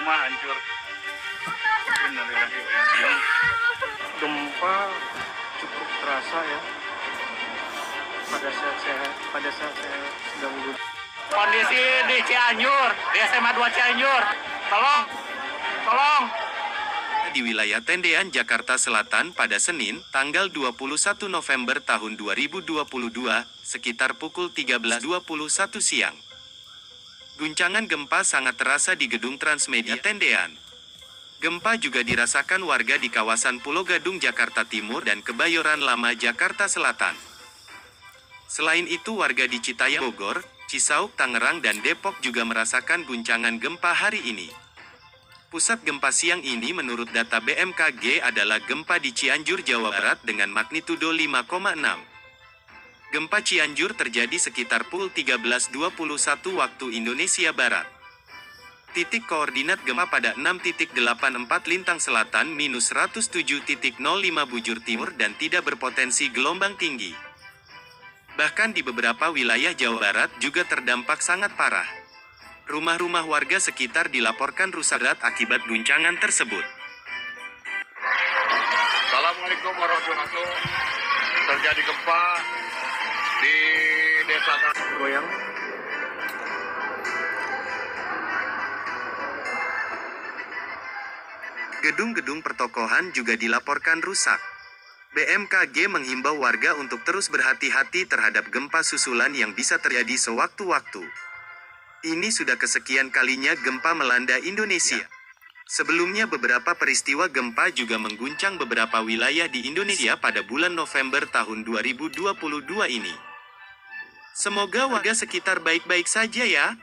rumah hancur. Innalillahi. Gempa cukup terasa ya pada saat saya sedang duduk. Kondisi di Cianjur, di SMA 2 Cianjur. Tolong. Di wilayah Tendean, Jakarta Selatan pada Senin, tanggal 21 November tahun 2022, sekitar pukul 13.21 siang. Guncangan gempa sangat terasa di gedung Transmedia Tendean. Gempa juga dirasakan warga di kawasan Pulau Gadung, Jakarta Timur dan Kebayoran Lama, Jakarta Selatan. Selain itu, warga di Citayam, Bogor, Cisauk, Tangerang, dan Depok juga merasakan guncangan gempa hari ini. Pusat gempa siang ini menurut data BMKG adalah gempa di Cianjur, Jawa Barat dengan magnitudo 5,6. Gempa Cianjur terjadi sekitar pukul 13.21 waktu Indonesia Barat. Titik koordinat gempa pada 6.84 Lintang Selatan minus 107.05 Bujur Timur dan tidak berpotensi gelombang tinggi. Bahkan di beberapa wilayah Jawa Barat juga terdampak sangat parah. Rumah-rumah warga sekitar dilaporkan rusak berat akibat guncangan tersebut. Assalamualaikum warahmatullahi wabarakatuh. Terjadi gempa di desa Goyang. Gedung-gedung pertokohan juga dilaporkan rusak. BMKG menghimbau warga untuk terus berhati-hati terhadap gempa susulan yang bisa terjadi sewaktu-waktu. Ini sudah kesekian kalinya gempa melanda Indonesia. Sebelumnya beberapa peristiwa gempa juga mengguncang beberapa wilayah di Indonesia pada bulan November tahun 2022 ini. Semoga warga sekitar baik-baik saja ya.